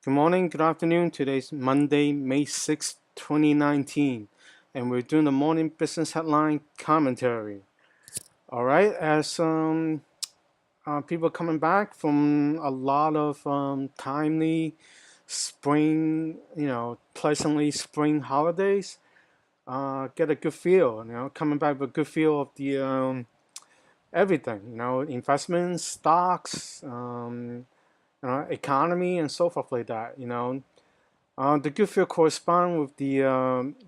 Good morning, good afternoon. Today's Monday, May 6th, 2019, and we're doing the morning business headline commentary. All right, as people coming back from a lot of timely spring, pleasantly spring holidays, get a good feel, coming back with a good feel of the everything, investments, stocks, economy, and so forth like that. The good feel correspond with the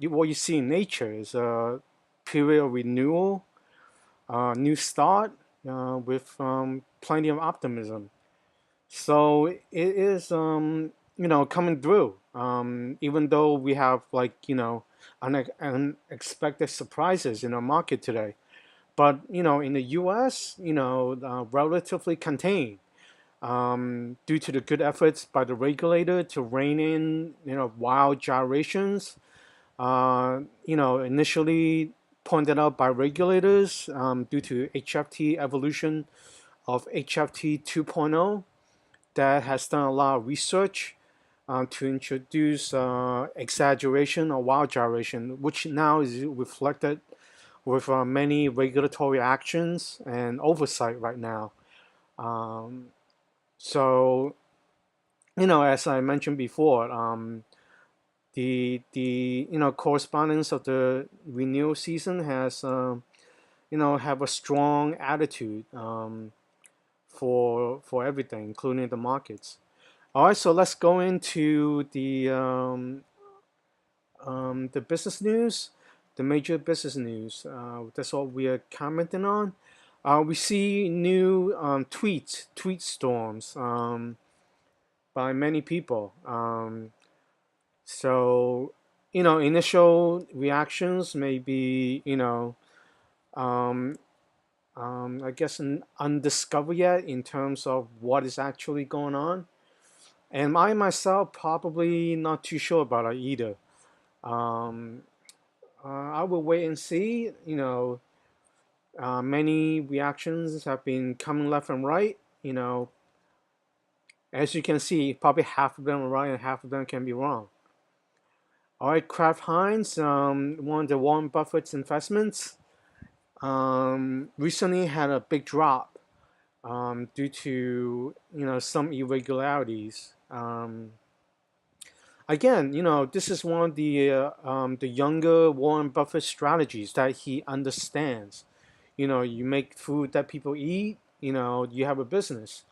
what you see in nature is a period of renewal, new start, with plenty of optimism. So it is coming through. Even though we have unexpected surprises in our market today, but in the U.S. Relatively contained, due to the good efforts by the regulator to rein in, wild gyrations, initially pointed out by regulators, due to HFT evolution of HFT 2.0 that has done a lot of research to introduce exaggeration or wild gyration, which now is reflected with many regulatory actions and oversight right now. Um, so as I mentioned before, the correspondence of the renewal season has have a strong attitude, for everything, including the markets. All right, so let's go into the business news, the major business news. That's what we are commenting on. We see new tweet storms, by many people. So, initial reactions may be, um, I guess, undiscovered yet in terms of what is actually going on. And I myself probably not too sure about it either. Um, I will wait and see. Many reactions have been coming left and right. As you can see, probably half of them are right and half of them can be wrong. All right, Kraft Heinz, one of the Warren Buffett's investments, recently had a big drop, due to some irregularities. Again, this is one of the younger Warren Buffett strategies that he understands. You make food that people eat. You have a business.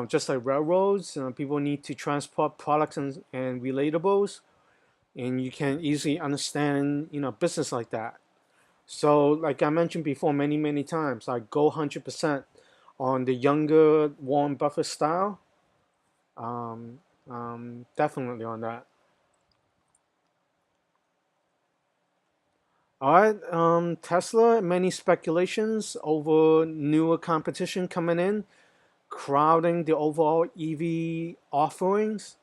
Just like railroads, people need to transport products and relatables, and you can easily understand business like that. So, like I mentioned before, many times, I go 100% on the younger Warren Buffett style. Um, Definitely on that. All right, Tesla. Many speculations over newer competition coming in, crowding the overall EV offerings.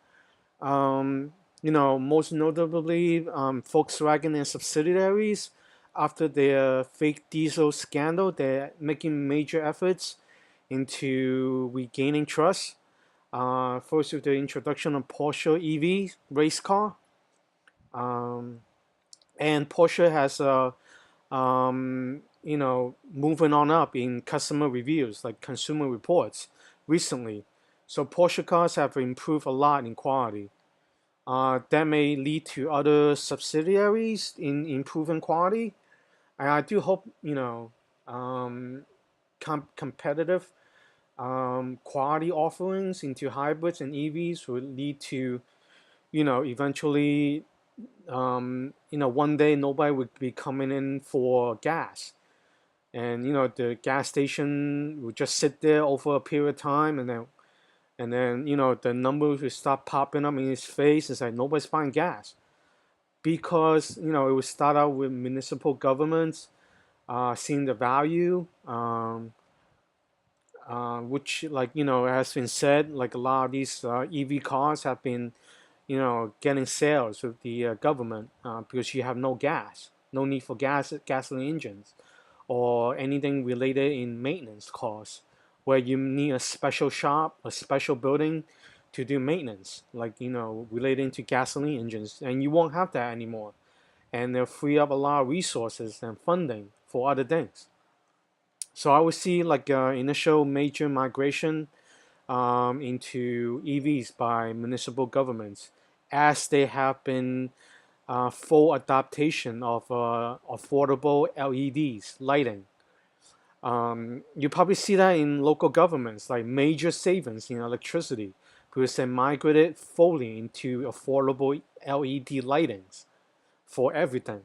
Most notably, Volkswagen and subsidiaries, after their fake diesel scandal, they're making major efforts into regaining trust. First, with the introduction of Porsche EV race car, um, and Porsche has moving on up in customer reviews, like consumer reports, recently. So Porsche cars have improved a lot in quality. That may lead to other subsidiaries in improving quality. And I do hope, um, competitive quality offerings into hybrids and EVs will lead to, eventually, one day nobody would be coming in for gas. And, the gas station would just sit there over a period of time, and then the numbers will start popping up in his face. It's like nobody's buying gas because it would start out with municipal governments seeing the value, which, like, has been said, like a lot of these EV cars have been getting sales with the government, because you have no gas, no need for gasoline engines or anything related in maintenance costs, where you need a special shop, a special building to do maintenance, like relating to gasoline engines, and you won't have that anymore. And they'll free up a lot of resources and funding for other things. So I would see like initial major migration into EVs by municipal governments as they have been full adaptation of affordable LEDs lighting. You probably see that in local governments, like major savings in electricity, because they migrated fully into affordable LED lightings for everything.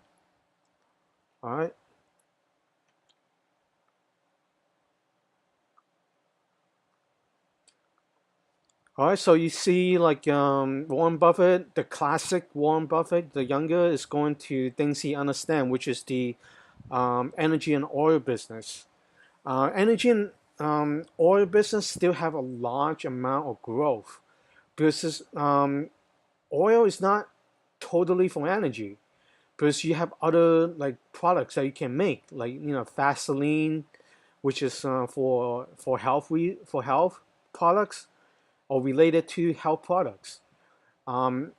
All right. All right, so you see, like Warren Buffett, the classic Warren Buffett, the younger is going to things he understands, which is the energy and oil business. Energy and oil business still have a large amount of growth because oil is not totally for energy, because you have other like products that you can make, like Vaseline, which is for for health products or related to health products. Um,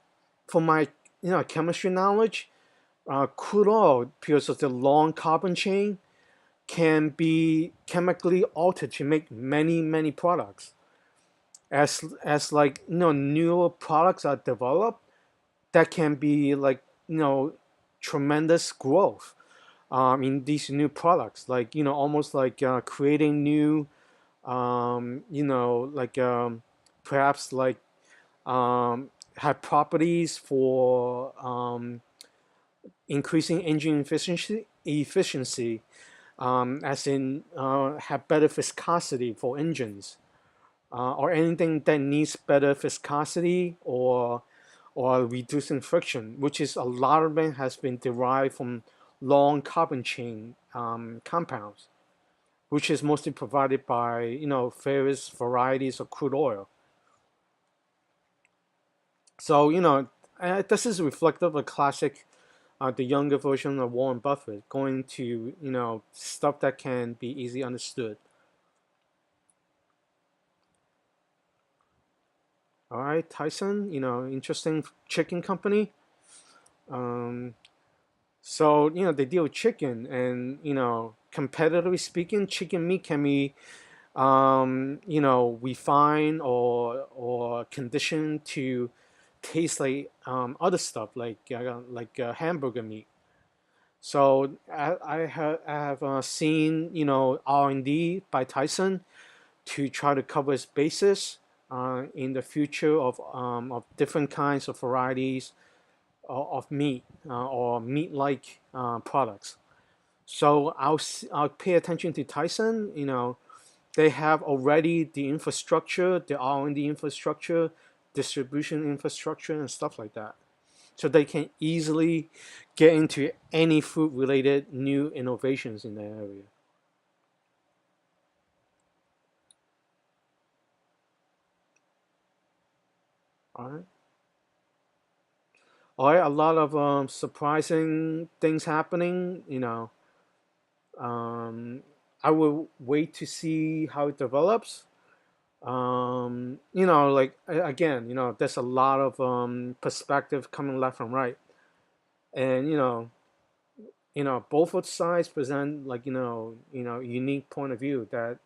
for my chemistry knowledge, crude oil, because of the long carbon chain, can be chemically altered to make many products. As like newer products are developed, that can be like tremendous growth in these new products. Like almost like creating new like perhaps like um, have properties for increasing engine efficiency, as in have better viscosity for engines, or anything that needs better viscosity or reducing friction, which is a lot of it has been derived from long carbon chain compounds, which is mostly provided by various varieties of crude oil. So this is reflective of classic, the younger version of Warren Buffett, going to stuff that can be easily understood. All right, Tyson, interesting chicken company. Um, so they deal with chicken, and competitively speaking, chicken meat can be refined or conditioned to taste like other stuff like hamburger meat. So I have seen R&D by Tyson to try to cover its basis in the future of different kinds of varieties of meat or meat-like products. So I'll pay attention to Tyson. They have already the infrastructure, the R&D infrastructure, distribution infrastructure, and stuff like that. So they can easily get into any food-related new innovations in the area. All right. All right. A lot of surprising things happening. Um, I will wait to see how it develops. Like again, there's a lot of perspective coming left and right, and both of sides present like unique point of view that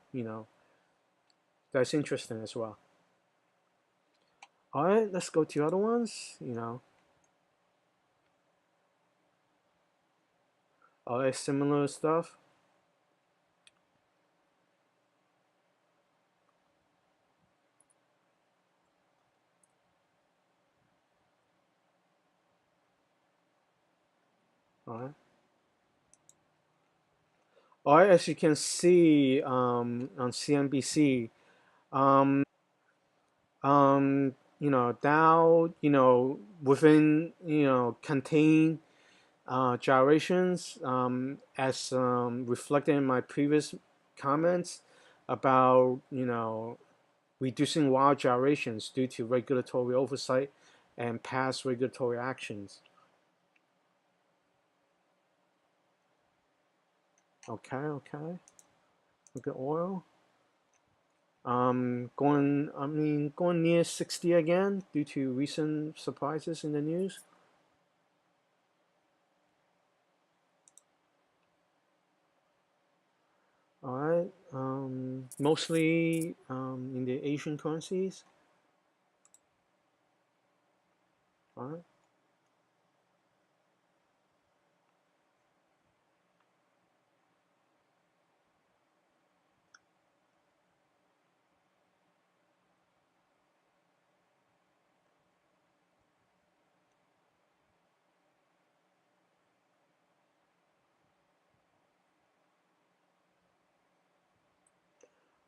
that's interesting as well. All right, let's go to other ones. All right, similar stuff. All right. All right, as you can see on CNBC, Dow, within contained gyrations, as reflected in my previous comments about reducing wild gyrations due to regulatory oversight and past regulatory actions. Okay, okay. Look at oil. Going near 60 again due to recent surprises in the news. All right, mostly in the Asian currencies. All right.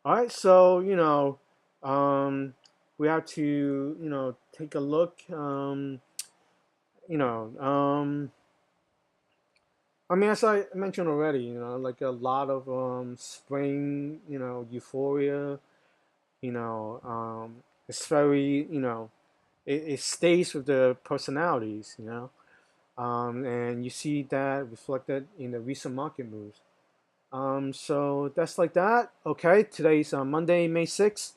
All right, so we have to take a look. You know, I mean, as I mentioned already, like a lot of spring, euphoria. It's very, it stays with the personalities, and you see that reflected in the recent market moves. So that's like that. Okay, today's Monday, May 6th,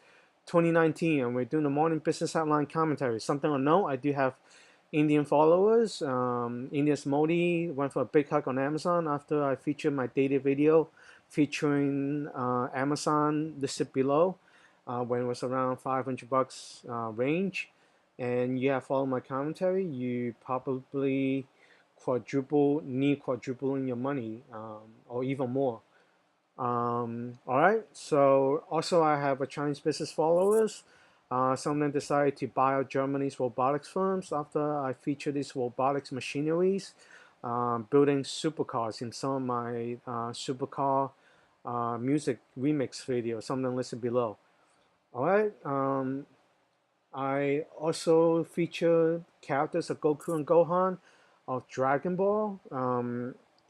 2019, and we're doing the morning business outline commentary. Something to note, I do have Indian followers. India's Modi went for a big hug on Amazon after I featured my daily video featuring Amazon listed below when it was around 500 bucks range. And you have followed my commentary, you probably near quadrupling your money or even more. All right. So also I have a Chinese business followers. Some of them decided to buy out Germany's robotics firms after I featured these robotics machineries, building supercars in some of my supercar music remix videos. Some of them listed below. All right. I also feature characters of Goku and Gohan of Dragon Ball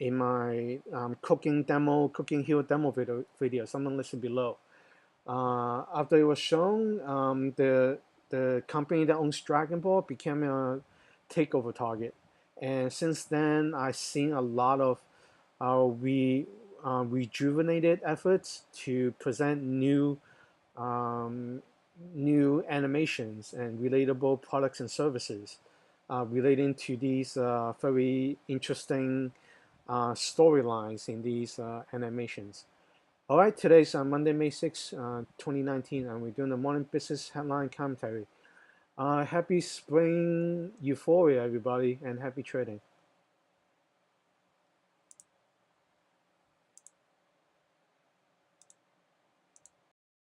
in my cooking hero demo video. Someone listen below. After it was shown, the company that owns Dragon Ball became a takeover target, and since then I've seen a lot of rejuvenated efforts to present um, new animations and relatable products and services relating to these very interesting storylines in these animations. All right, today's Monday, May 6th, 2019, and we're doing the morning business headline commentary. Happy spring euphoria, everybody, and happy trading.